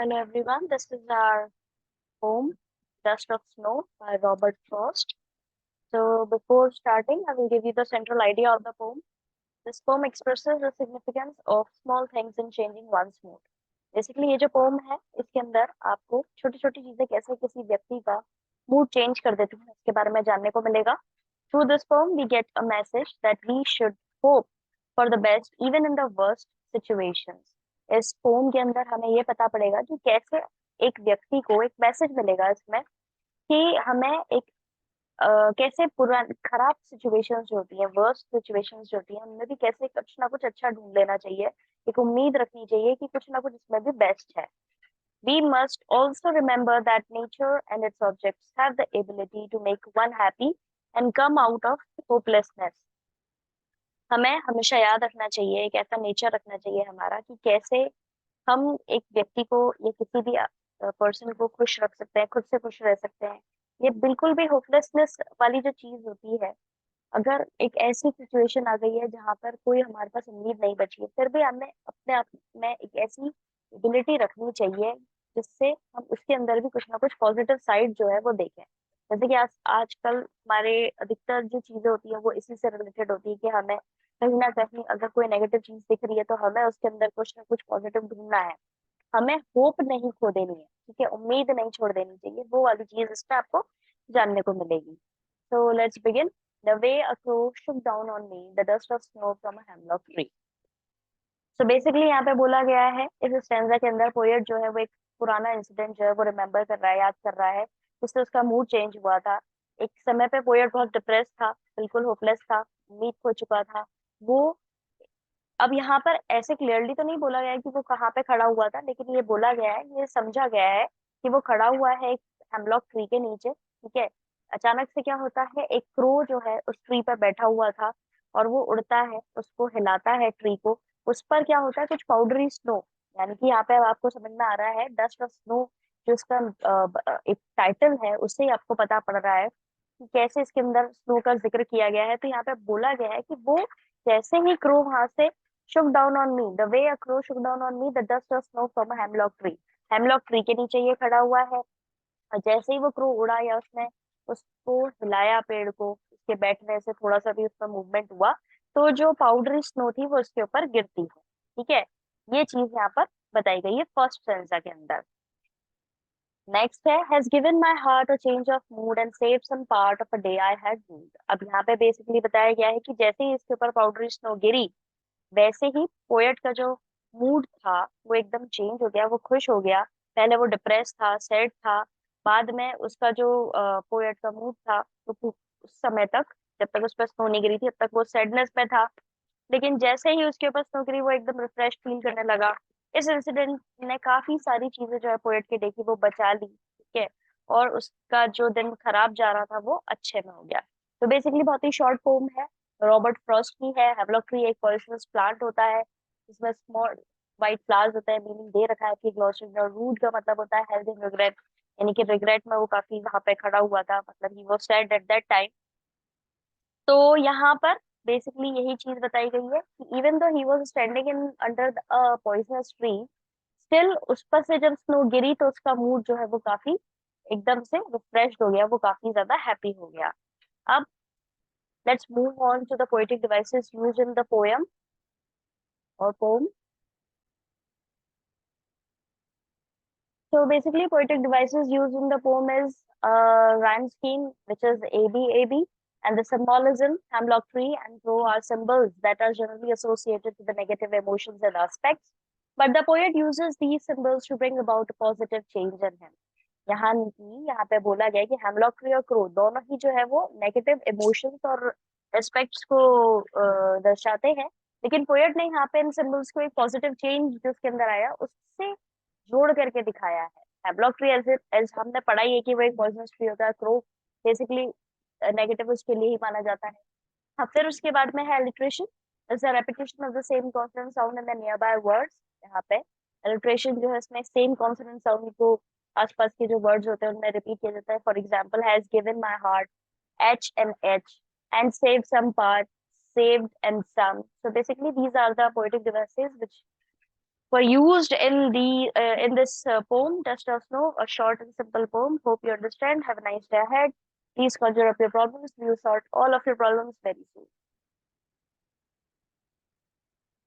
Hello everyone, this is our poem, Dust of Snow by Robert Frost. So before starting, I will give you the central idea of the poem. This poem expresses the significance of small things in changing one's mood. Basically ये जो pome है इसके अंदर आपको छोटी छोटी चीजें कैसे किसी व्यक्ति का मूड चेंज कर देती हैं इसके बारे में जानने को मिलेगा. Through this poem we get a message that we should hope for the best even in the worst situations. इस पोम के अंदर हमें ये पता पड़ेगा कि कैसे एक व्यक्ति को एक मैसेज मिलेगा इसमें कि हमें एक कैसे पुरानी खराब सिचुएशंस जो होती है, वर्स्ट सिचुएशंस जो होती है, उनमें भी कैसे कुछ ना कुछ अच्छा ढूंढ लेना चाहिए. एक उम्मीद रखनी चाहिए कि कुछ ना कुछ इसमें भी बेस्ट है. We must also remember that nature and its objects have the ability to make one happy and come out of hopelessness. हमें हमेशा याद रखना चाहिए, एक ऐसा नेचर रखना चाहिए हमारा कि कैसे हम एक व्यक्ति को या किसी भी पर्सन को खुश रख सकते हैं, खुद से खुश रह सकते हैं. ये बिल्कुल भी होपलेसनेस वाली जो चीज होती है, अगर एक ऐसी सिचुएशन आ गई है जहां पर कोई हमारे पास उम्मीद नहीं बची है, फिर भी हमें अपने आप में एक ऐसी एबिलिटी रखनी चाहिए जिससे हम उसके अंदर भी कुछ ना कुछ पॉजिटिव साइड जो है वो देखें. जैसे कि आजकल हमारे अधिकतर जो चीजें होती है वो इसी से रिलेटेड होती है कि हमें कहीं ना कहीं अगर कोई नेगेटिव चीज दिख रही है तो हमें उसके अंदर कुछ ना कुछ पॉजिटिव ढूंढना है. हमें होप नहीं खो देनी है, ठीक है, उम्मीद नहीं छोड़ देनी चाहिए. वो वाली चीज इसमें आपको जानने को मिलेगी. So let's begin. The way a crow shook down on me the dust of snow from a hemlock tree. So basically यहाँ पे बोला गया है इस स्टैंजा के अंदर पोएट जो है वो एक पुराना इंसिडेंट जो है वो रिमेम्बर कर रहा है, याद कर रहा है, जिससे उसका मूड चेंज हुआ था. एक समय पे पोएट बहुत डिप्रेस था, बिल्कुल होपलेस था, उम्मीद खो चुका था वो. अब यहाँ पर ऐसे क्लियरली तो नहीं बोला गया है कि वो कहाँ पे खड़ा हुआ था, लेकिन ये बोला गया है, ये समझा गया है कि वो खड़ा हुआ है एक हेमलॉक ट्री के नीचे. ठीक है. अचानक से क्या होता है, एक क्रो जो है उस ट्री पर बैठा हुआ था और वो उड़ता है, उसको हिलाता है ट्री को. उस पर क्या होता है, कुछ पाउडरी स्नो, यानी कि यहाँ पे अब आपको समझ में आ रहा है डस्ट ऑफ स्नो जो इसका एक टाइटल है, उससे ही आपको पता पड़ रहा है कि कैसे इसके अंदर स्नो का जिक्र किया गया है. तो यहाँ पे बोला गया है कि वो जैसे ही क्रो वहां से shook down on me the way a crow shook down on me the dust of snow from a hemlock tree. Hemlock tree के नीचे ये खड़ा हुआ है और जैसे ही वो क्रो उड़ा या उसने उसको हिलाया पेड़ को, उसके बैठने से थोड़ा सा भी उसका मूवमेंट हुआ तो जो पाउडरी स्नो थी वो उसके ऊपर गिरती है. ठीक है. ये चीज यहाँ पर बताई गई है फर्स्ट सेंसा के अंदर. नेक्स्ट है has given my heart a change of mood and save some part of a day I had need. अब यहाँ पे बेसिकली बताया गया है कि जैसे ही इसके ऊपर पाउडरी स्नो गिरी वैसे ही पोएट का जो मूड था वो एकदम चेंज हो गया, वो खुश हो गया. पहले वो डिप्रेस था, सैड था, बाद में उसका जो पोएट का मूड था तो उस समय तक, जब तक उस पर स्नो नहीं गिरी थी तब तक वो सैडनेस में था. लेकिन जैसे ही उसके ऊपर स्नो गिरी वो एकदम रिफ्रेश फील करने लगा. इस इंसिडेंट ने काफी सारी चीजें जो है पोएट की देखी वो बचा ली. ठीक है. और उसका जो दिन खराब जा रहा था वो अच्छे में हो गया. तो बेसिकली बहुत ही शॉर्ट पोम है, रॉबर्ट फ्रॉस्ट की है. हेमलॉक ट्री एक पॉइजनस प्लांट होता है जिसमें स्मॉल वाइट फ्लावर्स होते हैं. मीनिंग दे रखा है कि ग्लॉसरी और रूट का मतलब होता है हेल्थ इन रिग्रेट, यानी कि रिग्रेट में वो काफी वहां पे खड़ा हुआ था, मतलब he was sad at that time. तो यहाँ पर बेसिकली यही चीज बताई गई है कि even though he was standing in under a poisonous tree, still उस पर से जब स्नो गिरी तो उसका मूड जो है वो काफी एकदम से रिफ्रेश हो गया, वो काफी ज्यादा हैप्पी हो गया. अब let's move on to the poetic devices used in the poem or poem. So basically, poetic devices used in the poem is rhyme scheme, which is ABAB, and the symbolism, hemlock tree and crow are symbols that are generally associated with the negative emotions and aspects. But the poet uses these symbols to bring about a positive change in him. यहाँ पे बोला गया है कि hemlock tree और crow दोनों ही जो है वो नेगेटिव इमोशंस और एस्पेक्ट्स को दर्शाते हैं, लेकिन पोएट ने यहाँ पे इन सिंबल्स को एक पॉजिटिव चेंज जो उसके अंदर आया उससे जोड़ करके दिखाया है. हेमलॉक ट्री एज हमने पढ़ा ही है कि वो एक पॉइजनस ट्री होता है, क्रो बेसिकली नेगेटिव उसके लिए ही माना जाता है. हाँ, फिर उसके बाद में है alliteration, is a repetition of the same consonant sound in the near by words. यहाँ पे अलिट्रेशन जो है इसमें सेम कॉन्सोनेंट साउंड को आसपास के जो वर्ड्स होते हैं उनमें रिपीट किया जाता है. For example has given my heart, H and saved some part, saved and some. So basically these are the poetic devices which were used in the in this poem, Dust of Snow, a short and simple poem. Hope you understand. Have a nice day ahead. Please conjure up your problems. We will sort all of your problems very soon.